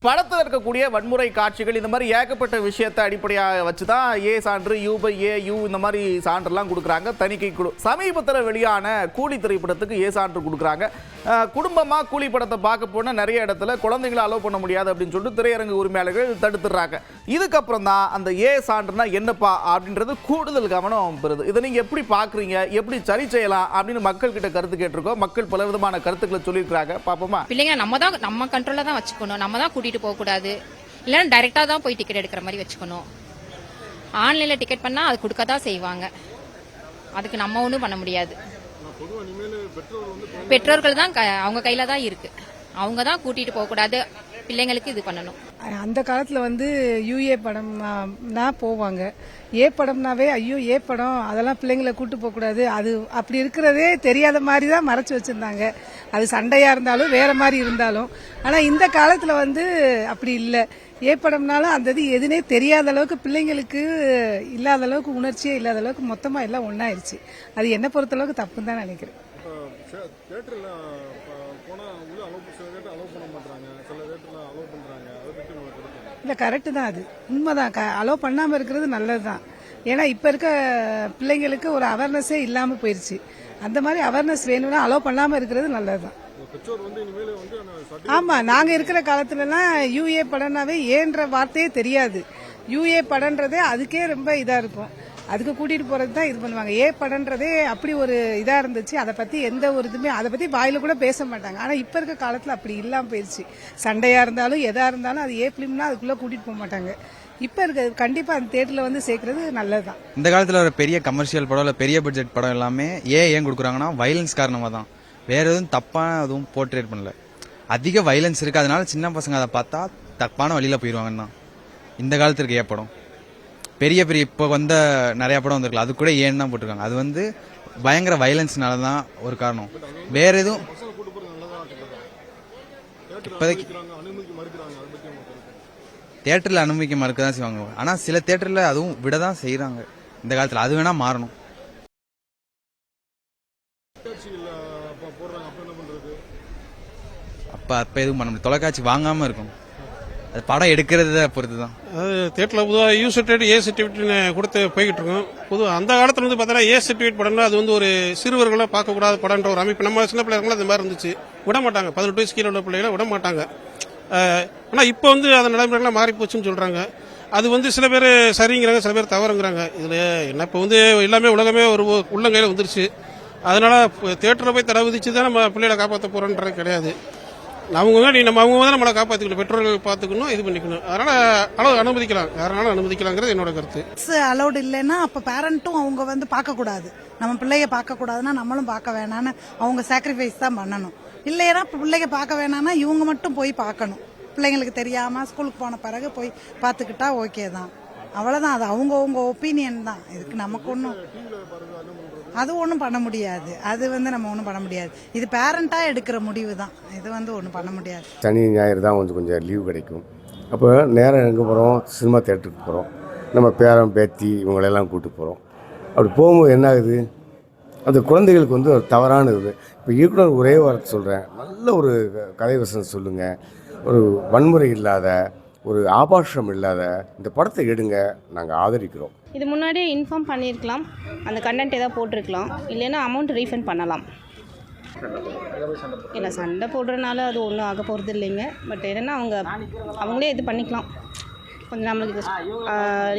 படத்தில் இருக்கக்கூடிய வன்முறை காட்சிகள் இந்த மாதிரி ஏகப்பட்ட விஷயத்தை அடிப்படையாக வச்சு தான் ஏ சான்று யூ இந்த மாதிரி சான்றுலாம் கொடுக்குறாங்க தணிக்கை குழு. சமீபத்தில் வெளியான கூலி திரைப்படத்துக்கு ஏ சான்று கொடுக்குறாங்க. குடும்பமாக கூலி படத்தை பார்க்க போனால் நிறைய இடத்துல குழந்தைங்களை அலோவ் பண்ண முடியாது அப்படின்னு சொல்லிட்டு திரையரங்கு உரிமையாளர்கள் தடுத்துடுறாங்க. இதுக்கப்புறம் தான் அந்த ஏ சான்றுனா என்னப்பா அப்படின்றது கூடுதல் கவனம் பெறுது. இதை நீங்கள் எப்படி பார்க்குறீங்க, எப்படி சரி செய்யலாம் அப்படின்னு மக்கள் கிட்ட கருத்து கேட்டிருக்கோம். மக்கள் பல விதமான கருத்துக்களை சொல்லியிருக்கிறாங்க. பார்ப்போமா? பிள்ளைங்க நம்ம கண்ட்ரோலில் தான் வச்சுக்கணும். நம்ம தான் கூட்டிகிட்டு போகக்கூடாது. இல்லைன்னா டைரெக்டாக தான் போய் டிக்கெட் எடுக்கிற மாதிரி வச்சுக்கணும். ஆன்லைனில் டிக்கெட் பண்ணால் அது கொடுக்க தான் செய்வாங்க. அதுக்கு நம்ம ஒன்றும் பண்ண முடியாது. பெற்றோர்கள் தான் அவங்க கையில் தான் இருக்குது. அவங்க தான் கூட்டிகிட்டு போகக்கூடாது, பிள்ளைங்களுக்கு இது பண்ணணும். அந்த காலத்தில் யூஏ படம்னா போவாங்க. ஏ படம்னாவே ஐயோ ஏ படம் அதெல்லாம் பிள்ளைங்களை கூட்டு போகக்கூடாது, அது அப்படி இருக்கிறதே தெரியாத மாதிரி தான் மறைச்சு வச்சுருந்தாங்க. அது சண்டையாக இருந்தாலும் வேற மாதிரி இருந்தாலும். ஆனால் இந்த காலத்தில் அப்படி இல்லை. ஏ படம்னாலும் அந்த இது எதுனே தெரியாத அளவுக்கு பிள்ளைங்களுக்கு இல்லாத அளவுக்கு உணர்ச்சியே இல்லாத அளவுக்கு மொத்தமாக எல்லாம் ஒன்றாயிருச்சு. அது என்னை பொறுத்தளவுக்கு தப்புன்னு தான் நினைக்கிறேன். இல்லை கரெக்டு தான், அது உண்மைதான். அலோவ் பண்ணாமல் இருக்கிறது நல்லது தான். ஏன்னா இப்போ இருக்க பிள்ளைங்களுக்கு ஒரு அவேர்னஸே இல்லாமல் போயிடுச்சு. அந்த மாதிரி அவேர்னஸ் வேணும்னா அலோவ் பண்ணாமல் இருக்கிறது நல்லது தான். ஆமாம், நாங்கள் இருக்கிற காலத்துலலாம் யூஏ படம்னாவே ஏன்ற வார்த்தையே தெரியாது. யூஏ படம்ன்றதே அதுக்கே ரொம்ப இதாக இருக்கும். அதுக்கு கூட்டிகிட்டு போகிறது தான் இது பண்ணுவாங்க. ஏ படம்ன்றதே அப்படி ஒரு இதாக இருந்துச்சு. அதை பற்றி எந்த ஒரு இதுவுமே அதை பற்றி வாயில் கூட பேச மாட்டாங்க. ஆனால் இப்போ இருக்க காலத்தில் அப்படி இல்லாமல் போயிடுச்சு. சண்டையாக இருந்தாலும் எதாக இருந்தாலும் அது ஏ ஃபிலிம்னா அதுக்குள்ளே கூட்டிகிட்டு போக மாட்டாங்க. இப்போ இருக்க கண்டிப்பாக அந்த தேட்டரில் சேர்க்கறது நல்லது தான். இந்த காலத்தில் ஒரு பெரிய கமர்ஷியல் படம் இல்லை பெரிய பட்ஜெட் படம் எல்லாமே ஏன் கொடுக்குறாங்கன்னா வைலன்ஸ் காரணமாக தான். வேற எதுவும் தப்பான எதுவும் போர்ட்ரேட் பண்ணல. அதிக வைலன்ஸ் இருக்குது, அதனால சின்ன பசங்க அதை பார்த்தா தப்பான வழியில் போயிடுவாங்கன்னா இந்த காலத்திற்கு ஏ படம். பெரிய இப்போ நிறைய படம் வந்திருக்கலாம், அது கூட ஏன்னு தான் போட்டிருக்காங்க. அது பயங்கர வைலன்ஸ்னால தான் ஒரு காரணம். வேற எதுவும் இப்போதைக்கு தியேட்டரில் அனுமதிக்க மறுக்க தான் செய்வாங்க. ஆனால் சில தியேட்டரில் அதுவும் விட தான் செய்கிறாங்க இந்த காலத்தில். அது வேணா மாறணும். அப்போ எதுவும் பண்ண முடியும். தொலைக்காட்சி வாங்காமல் இருக்கும். அது படம் எடுக்கிறத பொறுத்து தான். அது தேட்டரில் பொதுவாக யூ சர்டிஃபிகேட் ஏ சர்டிஃபிகேட் கொடுத்து போய்கிட்டு இருக்கோம். பொதுவாக அந்த காலத்தில் பார்த்தீங்கன்னா ஏ சர்டிஃபிகேட் படம்னா அது ஒரு சிறுவர்களை பார்க்கக்கூடாத படம்ன்ற ஒரு அமைப்பு. நம்ம சின்ன பிள்ளைகளும் அது மாதிரி இருந்துச்சு. விட மாட்டாங்க, 18 வயசு கீழே உள்ள பிள்ளைகளை விட மாட்டாங்க. ஆனால் இப்போ அந்த நடைமுறைகள்லாம் மாறி போச்சுன்னு சொல்கிறாங்க. அது சில பேர் சரிங்கிறாங்க, சில பேர் தவறுங்கிறாங்க. இதில் என்ன இப்போ எல்லாமே உலகமே ஒரு உள்ளங்கையில் வந்துருச்சு. அதனால தேட்டரில் போய் தடை விதிச்சு தான் நம்ம பிள்ளைகளை காப்பாற்ற போகிறோன்றது கிடையாது. அவங்க தான் நம்மளை காப்பாற்றிக்கணும், பெற்றோர்கள் பார்த்துக்கணும், இது பண்ணிக்கணும். அதனால அனுமதிக்கலாம், யாருனாலும் அனுமதிக்கலாங்கிறது என்னோட கருத்து. அலௌட் இல்லைன்னா அப்போ பேரண்ட்டும் அவங்க பார்க்கக்கூடாது. நம்ம பிள்ளைய பார்க்கக்கூடாதுன்னா நம்மளும் பார்க்க வேணான்னு அவங்க சாக்ரிஃபைஸ் தான் பண்ணணும். இல்லைன்னா பிள்ளைங்க பார்க்க வேணான்னா இவங்க மட்டும் போய் பார்க்கணும். பிள்ளைங்களுக்கு தெரியாம ஸ்கூலுக்கு போன பிறகு போய் பார்த்துக்கிட்டா ஓகே தான். அவ்வளோதான். அது அவங்க ஒப்பீனியன் தான். இதுக்கு நமக்கு ஒன்றும் அது ஒன்றும் பண்ண முடியாது. அது நம்ம ஒன்றும் பண்ண முடியாது. இது பேரண்டாக எடுக்கிற முடிவு தான். இது ஒன்றும் பண்ண முடியாது. சனி ஞாயிறு தான் கொஞ்சம் லீவு கிடைக்கும். அப்போ நேரம் எங்கே போகிறோம்? சினிமா தேட்டருக்கு போகிறோம். நம்ம பேரன் பேத்தி இவங்களெல்லாம் கூப்பிட்டு போகிறோம். அப்படி போகும்போது என்ன ஆகுது? அந்த குழந்தைகளுக்கு ஒரு தவறான இது. இப்போ இயக்குனர் ஒரே வார்த்தை சொல்கிறேன், நல்ல ஒரு கதை வசனம் சொல்லுங்கள், ஒரு வன்முறை இல்லாத, ஒரு ஆபாசம் இல்லாத இந்த படத்தை எடுங்க, நாங்கள் ஆதரிக்கிறோம். இது முன்னாடியே இன்ஃபார்ம் பண்ணியிருக்கலாம், அந்த கண்டென்ட் ஏதாவது போட்டிருக்கலாம், இல்லைன்னா அமௌண்ட் ரீஃபண்ட் பண்ணலாம். இல்லை சண்டை போடுறதுனால அது ஒன்றும் ஆக போகிறது இல்லைங்க. பட் என்னென்னா அவங்களே இது பண்ணிக்கலாம், கொஞ்சம் நம்மளுக்கு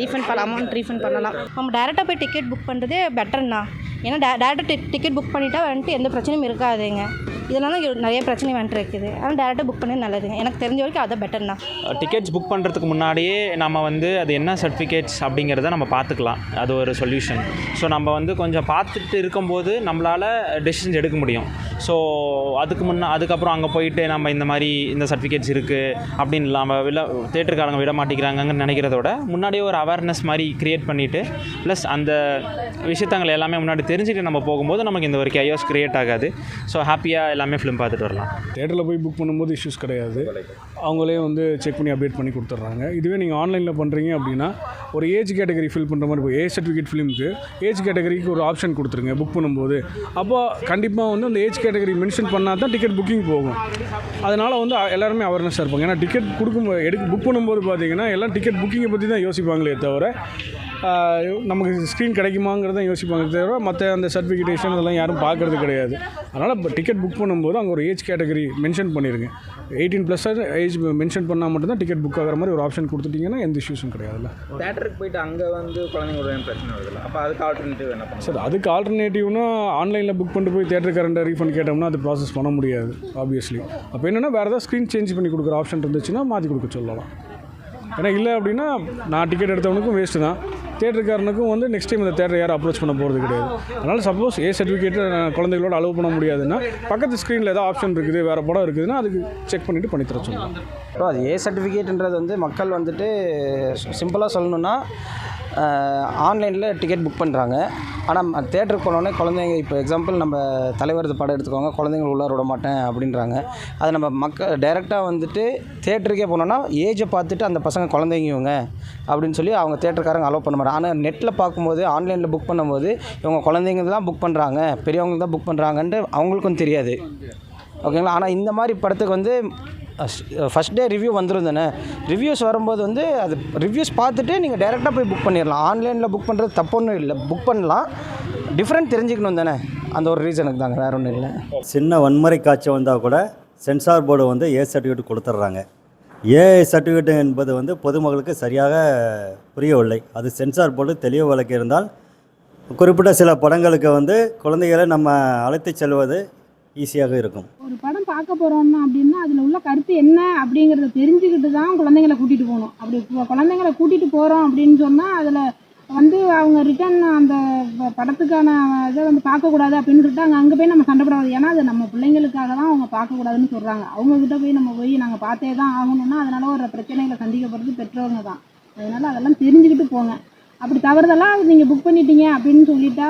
ரீஃபண்ட் அமௌண்ட் ரீஃபண்ட் பண்ணலாம். நம்ம டேரெக்டாக போய் டிக்கெட் புக் பண்ணுறதே பெட்டர்ண்ணா. ஏன்னா டேரெக்டாக டிக்கெட் புக் பண்ணிட்டா எந்த பிரச்சனையும் இருக்காதுங்க. இதனால நிறைய பிரச்சனை இருக்குது. ஆனால் டேரெக்டாக புக் பண்ணது நல்லதுங்க. எனக்கு தெரிஞ்ச வரைக்கும் அதை பெட்டர்ண்ணா. டிக்கெட்ஸ் புக் பண்ணுறதுக்கு முன்னாடியே நம்ம அது என்ன சர்டிஃபிகேட்ஸ் அப்படிங்கிறத நம்ம பார்த்துக்கலாம். அது ஒரு சொல்யூஷன். ஸோ நம்ம கொஞ்சம் பார்த்துட்டு இருக்கும்போது நம்மளால் டெசிஷன்ஸ் எடுக்க முடியும். ஸோ அதுக்கப்புறம் அங்கே போயிட்டு நம்ம இந்த மாதிரி இந்த சர்டிஃபிகேட்ஸ் இருக்குது அப்படின்னு இல்லாமல் தேட்டருக்காரங்க விட மாட்டேங்கிறாங்கன்னு நினைக்கிறதோட முன்னாடியே ஒரு அவேர்னஸ் மாதிரி க்ரியேட் பண்ணிவிட்டு ப்ளஸ் அந்த விஷயத்தங்களை எல்லாமே முன்னாடி தெரிஞ்சுட்டு நம்ம போகும்போது நமக்கு இந்த ஒரு கேயோஸ் க்ரியேட் ஆகாது. ஸோ ஹாப்பியாக எல்லாமே ஃபிலிம் பார்த்துட்டு வரலாம். தேட்டரில் போய் புக் பண்ணும்போது இஷ்யூஸ் கிடையாது. அவங்களே வந்து செக் பண்ணி அப்டேட் பண்ணி கொடுத்துட்றாங்க. இதுவே நீங்கள் ஆன்லைனில் பண்ணுறீங்க அப்படின்னா ஒரு ஏஜ் கேட்டகரி ஃபில் பண்ணுற மாதிரி இப்போ ஏஜ் சர்டிஃபிகேட் ஃபிலிமுக்கு ஏஜ் கேட்டகரிக்கு ஒரு ஆப்ஷன் கொடுத்துருங்க புக் பண்ணும்போது. அப்போ கண்டிப்பாக வந்து அந்த ஏஜ் கேட்டகரி மென்ஷன் பண்ணால் தான் டிக்கெட் புக்கிங் போகும். அதனால் வந்து எல்லாருமே அவேர்னஸாக இருப்பாங்க. ஏன்னா டிக்கெட் புக் பண்ணும்போது பார்த்தீங்கன்னா எல்லாம் டிக்கெட் புக்கிங்கை பற்றி தான் யோசிப்பாங்களே தவிர நமக்கு ஸ்க்ரீன் கிடைக்குமாங்கிறத யோசிப்பாங்க தவிர மற்ற அந்த சர்டிஃபிகேஷன் அதெல்லாம் யாரும் பார்க்குறது கிடையாது. அதனால் இப்போ டிக்கெட் புக் பண்ணும்போது அங்கே ஒரு ஏஜ் கேட்டகரி மென்ஷன் பண்ணிடுங்க. 18+ ஏஜ் மென்ஷன் பண்ணால் மட்டும்தான் டிக்கெட் புக் ஆகிற மாதிரி ஒரு ஆப்ஷன் கொடுத்துட்டிங்கன்னா எந்த இஷ்யூஸும் கிடையாதுல்ல. தேட்டருக்கு போயிட்டு அங்கே வந்து குழந்தைங்களோட பிரச்சனை வருதுல்ல, அப்போ அதுக்கு ஆல்டர்னேட்டிவ் என்ன பண்ணுறது? சார் அதுக்கு ஆல்டர்னேட்டிவ்னா ஆன்லைனில் புக் பண்ணிட்டு போய் தேட்டருக்காரண்ட ரீஃபண்ட் கேட்டோம்னா அது ப்ராசஸ் பண்ண முடியாது ஆப்வியஸ்லி. அப்போ என்னென்னா வேறு ஏதாவது ஸ்க்ரீன் சேஞ்ச் பண்ணி கொடுக்குற ஆப்ஷன் இருந்துச்சுன்னா மாற்றி கொடுக்க சொல்லலாம். ஏன்னா இல்லை அப்படின்னா நான் டிக்கெட் எடுத்தவனுக்கும் வேஸ்ட்டு தான், தேட்டருக்காரனுக்கும் வந்து நெக்ஸ்ட் டைம் இந்த தேட்டரை யாரும் அப்ரோச் பண்ண போகிறது கிடையாது. அதனால் சப்போஸ் ஏஜ் சர்டிஃபிகேட்டை குழந்தைகளோட அலோவ் பண்ண முடியாதுன்னா பக்கத்து ஸ்க்ரீனில் ஏதாவது ஆப்ஷன் இருக்குது, வேறு படம் இருக்குதுன்னா அதுக்கு செக் பண்ணிவிட்டு பண்ணித்தர சொல்லலாம். இப்போ அது ஏ சர்டிஃபிகேட்ன்றது வந்து மக்கள் வந்துட்டு சிம்பிளாக சொல்லணுன்னா ஆன்லைனில் டிக்கெட் புக் பண்ணுறாங்க. ஆனால் தேட்டருக்கு போனோடனே குழந்தைங்க, இப்போ எக்ஸாம்பிள் நம்ம தலைவர் படம் எடுத்துக்கோங்க, குழந்தைங்க உள்ளார விட மாட்டேன் அப்படின்றாங்க. அது நம்ம டைரெக்டாக வந்துட்டு தேட்டருக்கே போனோன்னா ஏஜை பார்த்துட்டு அந்த பசங்க குழந்தைங்க இவங்க அப்படின்னு சொல்லி அவங்க தேட்டருக்காரங்க அலோவ் பண்ண மாட்டாங்க. ஆனால் நெட்டில் பார்க்கும்போது ஆன்லைனில் புக் பண்ணும்போது இவங்க குழந்தைங்க தான் புக் பண்ணுறாங்க, பெரியவங்க தான் புக் பண்ணுறாங்கன்ட்டு அவங்களுக்கும் தெரியாது. ஓகேங்களா? ஆனால் இந்த மாதிரி படத்துக்கு வந்து ஃபஸ்ட் டே ரிவ்யூ வந்துடும் தானே. ரிவ்யூஸ் வரும்போது வந்து அது ரிவ்யூஸ் பார்த்துட்டு நீங்கள் டைரெக்டாக போய் புக் பண்ணிடலாம். ஆன்லைனில் புக் பண்ணுறது தப்பு ஒன்றும் இல்லை, புக் பண்ணலாம். டிஃப்ரெண்ட் தெரிஞ்சுக்கணும் தானே, அந்த ஒரு ரீசனுக்கு தாங்க, வேறு ஒன்றும் இல்லை. சின்ன வன்முறை காட்சி வந்தால் கூட சென்சார் போர்டு வந்து ஏ சர்டிஃபிகேட் கொடுத்துட்றாங்க. ஏ சர்டிஃபிகேட் என்பது வந்து பொதுமக்களுக்கு சரியாக புரியவில்லை. அது சென்சார் போர்டு தெளிவு விளக்கி இருந்தால் குறிப்பிட்ட சில படங்களுக்கு வந்து குழந்தைகளை நம்ம அழைத்து செல்வது ஈஸியாக இருக்கும். ஒரு படம் பார்க்க போகிறோம்னா அப்படின்னா அதில் உள்ள கருத்து என்ன அப்படிங்கிறத தெரிஞ்சுக்கிட்டு தான் குழந்தைங்களை கூட்டிகிட்டு போகணும். அப்படி குழந்தைங்களை கூட்டிகிட்டு போகிறோம் அப்படின்னு சொன்னால் அதில் வந்து அவங்க ரிட்டன் அந்த படத்துக்கான இதை வந்து பார்க்கக்கூடாது அப்படின்னு சொல்லிட்டு அங்கே போய் நம்ம சண்டைப்படாது. ஏன்னா அது நம்ம பிள்ளைங்களுக்காக தான் அவங்க பார்க்கக்கூடாதுன்னு சொல்கிறாங்க. அவங்கக்கிட்ட போய் நம்ம போய் நாங்கள் பார்த்தே தான் ஆகணும்னா அதனால் ஒரு பிரச்சனைகளை சந்திக்கப்படுறது பெற்றவங்க தான். அதனால் அதெல்லாம் தெரிஞ்சுக்கிட்டு போங்க. அப்படி தவறுதெல்லாம் அது நீங்கள் புக் பண்ணிட்டீங்க அப்படின்னு சொல்லிட்டா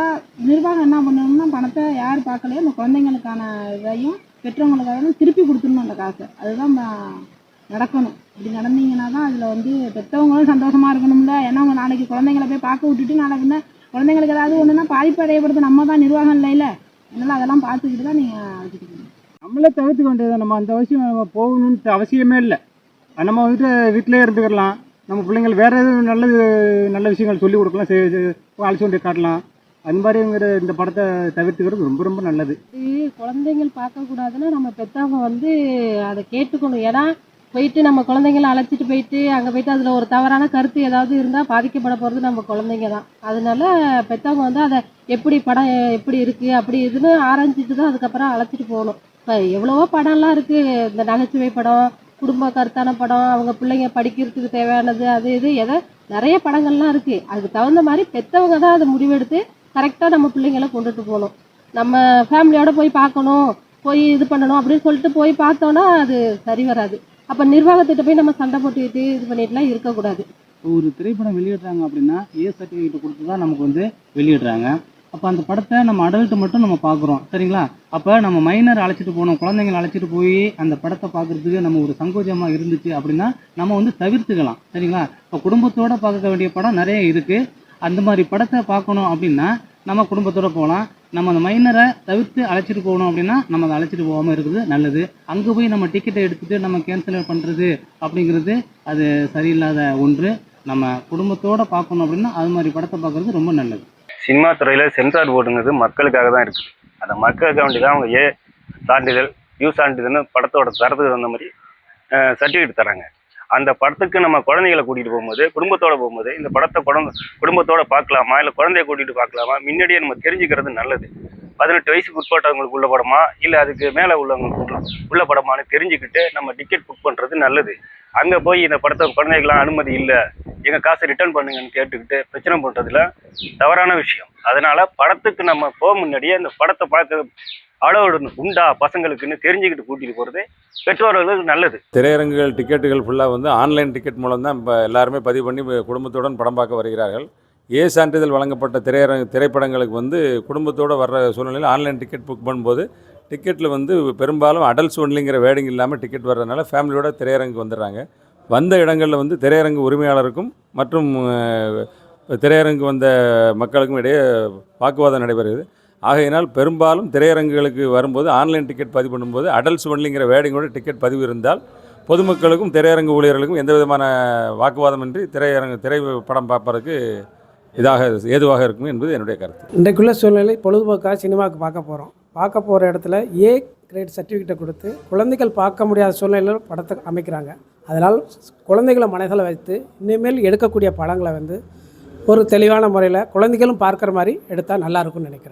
நிர்வாகம் என்ன பண்ணணும்னா பணத்தை யார் பார்க்கலையோ அந்த குழந்தைங்களுக்கான இதையும் பெற்றவங்களுக்காக திருப்பி கொடுத்துடணும் அந்த காசை. அதுதான் நடக்கணும். இப்படி நடந்தீங்கன்னா தான் அதில் வந்து பெற்றவங்களும் சந்தோஷமாக இருக்கணும்ல. ஏன்னா அவங்க நாளைக்கு குழந்தைங்கள போய் பார்க்க விட்டுட்டு நாளைக்கு என்ன குழந்தைங்களுக்கு ஏதாவது ஒன்றுனா பாதிப்பு அடையப்படுறது நம்ம தான், நிர்வாகம் இல்லைல்ல. அதனால் அதெல்லாம் பார்த்துக்கிட்டு தான் நீங்கள் அழைச்சிட்டு போகணும். நம்மளே தவிர்த்துக்க வேண்டியது. நம்ம அந்த அவசியம் நம்ம போகணுன்ட்டு அவசியமே இல்லை. நம்ம வந்துட்டு வீட்டிலே இருந்துக்கிடலாம். நம்ம பிள்ளைங்கள் வேறு எதுவும் நல்ல விஷயங்கள் சொல்லிக் கொடுக்கலாம், அழைச்சி கொண்டு காட்டலாம். அந்த மாதிரிங்கிற இந்த படத்தை தவிர்த்துக்கிறது ரொம்ப ரொம்ப நல்லது. குழந்தைங்கள் பார்க்கக்கூடாதுன்னா நம்ம பெற்றவங்க வந்து அதை கேட்டுக்கணும். ஏன்னா போயிட்டு நம்ம குழந்தைங்களை அழைச்சிட்டு போயிட்டு அங்கே போயிட்டு அதில் ஒரு தவறான கருத்து ஏதாவது இருந்தால் பாதிக்கப்பட போகிறது நம்ம குழந்தைங்க தான். அதனால பெற்றவங்க வந்து அதை படம் எப்படி இருக்குது அப்படி இதுன்னு ஆராய்ச்சிட்டு தான் அதுக்கப்புறம் அழைச்சிட்டு போகணும். இப்போ எவ்வளவோ படம்லாம் இருக்குது, இந்த நகைச்சுவை படம், குடும்ப கருத்தான படம், அவங்க பிள்ளைங்க படிக்கிறதுக்கு தேவையானது, அது இது நிறைய படங்கள்லாம் இருக்குது. அதுக்கு தகுந்த மாதிரி பெற்றவங்க தான் அதை முடிவெடுத்து கரெக்டாக நம்ம பிள்ளைங்களை கொண்டுட்டு போகணும். நம்ம ஃபேமிலியோடு போய் பார்க்கணும், போய் இது பண்ணணும் அப்படின்னு சொல்லிட்டு போய் பார்த்தோன்னா அது சரி வராது. அப்போ நிர்வாகத்திட்ட போய் நம்ம சண்டை போட்டுக்கிட்டு இது பண்ணிட்டுலாம் இருக்கக்கூடாது. ஒரு திரைப்படம் வெளியிடுறாங்க அப்படின்னா ஏ சர்டிஃபிகேட் கொடுத்து தான் நமக்கு வந்து வெளியிடுறாங்க. அப்போ அந்த படத்தை நம்ம அடல்ட்டு மட்டும் நம்ம பார்க்குறோம், சரிங்களா? அப்போ நம்ம மைனர் அழைச்சிட்டு போகணும், குழந்தைங்களை அழைச்சிட்டு போய் அந்த படத்தை பார்க்குறதுக்கு நம்ம ஒரு சங்கோஜமாக இருந்துச்சு அப்படின்னா நம்ம வந்து தவிர்த்துக்கலாம், சரிங்களா? இப்போ குடும்பத்தோடு பார்க்க வேண்டிய படம் நிறைய இருக்குது. அந்த மாதிரி படத்தை பார்க்கணும் அப்படின்னா நம்ம குடும்பத்தோடு போகலாம். நம்ம அந்த மைனரை தவிர்த்து அழைச்சிட்டு போகணும் அப்படின்னா நம்ம அதை அழைச்சிட்டு போகாமல் இருக்குது நல்லது. அங்கே போய் நம்ம டிக்கெட்டை எடுத்துகிட்டு நம்ம கேன்சல் பண்ணுறது அப்படிங்கிறது அது சரியில்லாத ஒன்று. நம்ம குடும்பத்தோடு பார்க்கணும் அப்படின்னா அது மாதிரி படத்தை பார்க்குறது ரொம்ப நல்லது. சினிமா துறையில் சென்சார் போர்டுங்கிறது மக்களுக்காக தான் இருக்குது. அந்த மக்களுக்காக வேண்டி தான் அவங்க ஏ சான்றிதழ், யூ சான்றிதழ்னு படத்தோட தரத்துக்கு தகுந்த மாதிரி சர்டிஃபிகேட் தராங்க. அந்த படத்துக்கு நம்ம குழந்தைகளை கூட்டிகிட்டு போகும்போது, குடும்பத்தோடு போகும்போது இந்த படத்தை குடும்பத்தோடு பார்க்கலாமா இல்லை குழந்தைய கூட்டிகிட்டு பார்க்கலாமா முன்னாடியே நம்ம தெரிஞ்சுக்கிறது நல்லது. 18 வயசுக்கு உட்பட்டவங்களுக்கு உள்ள படமா இல்லை அதுக்கு மேலே உள்ளவங்களுக்கு உள்ள படமானு தெரிஞ்சுக்கிட்டு நம்ம டிக்கெட் புக் பண்ணுறது நல்லது. அங்கே போய் இந்த படத்தை குழந்தைகளாம் அனுமதி இல்லை, எங்கள் காசை ரிட்டர்ன் பண்ணுங்கன்னு கேட்டுக்கிட்டு பிரச்சனை பண்ணுறதுல தவறான விஷயம். அதனால் படத்துக்கு நம்ம போக முன்னாடியே அந்த படத்தை பார்க்க அளவு உண்டா பசங்களுக்குன்னு தெரிஞ்சுக்கிட்டு கூட்டிகிட்டு போகிறது பெற்றோர்களுக்கு நல்லது. திரையரங்குகள் டிக்கெட்டுகள் ஃபுல்லாக வந்து ஆன்லைன் டிக்கெட் மூலம் தான் இப்போ எல்லாருமே பதிவு பண்ணி குடும்பத்துடன் படம் பார்க்க வருகிறார்கள். ஏ சான்றிதழ் வழங்கப்பட்ட திரைப்படங்களுக்கு வந்து குடும்பத்தோடு வர்ற சூழ்நிலையில் ஆன்லைன் டிக்கெட் புக் பண்ணும்போது டிக்கெட்டில் வந்து பெரும்பாலும் அடல்ட்ஸ் ஒன்லிங்கிற வேடிங் இல்லாமல் டிக்கெட் வர்றதுனால ஃபேமிலியோட திரையரங்குக்கு வந்துடுறாங்க. வந்த இடங்களில் வந்து திரையரங்கு உரிமையாளருக்கும் மற்றும் திரையரங்கு வந்த மக்களுக்கும் இடையே வாக்குவாதம் நடைபெறுகிறது. ஆகையினால் பெரும்பாலும் திரையரங்குகளுக்கு வரும்போது ஆன்லைன் டிக்கெட் பதிவு பண்ணும்போது அடல்ட்ஸ் ஒன்லிங்கிற வேடிங்கோட டிக்கெட் பதிவு இருந்தால் பொதுமக்களுக்கும் திரையரங்கு ஊழியர்களுக்கும் எந்த விதமான வாக்குவாதமின்றி திரை படம் பார்ப்பதற்கு ஏதுவாக இருக்கும் என்பது என்னுடைய கருத்து. இன்றைக்குள்ள சூழ்நிலை பொழுதுபோக்காக சினிமாவுக்கு பார்க்க போகிற இடத்துல ஏ கிரேட் சர்டிஃபிகேட்டை கொடுத்து குழந்தைகள் பார்க்க முடியாத சூழ்நிலையில் படத்தை அமைக்கிறாங்க. அதனால் குழந்தைகளை மனதில் வைத்து இனிமேல் எடுக்கக்கூடிய படங்களை வந்து ஒரு தெளிவான முறையில் குழந்தைகளும் பார்க்குற மாதிரி எடுத்தால் நல்லாயிருக்கும்னு நினைக்கிறேன்.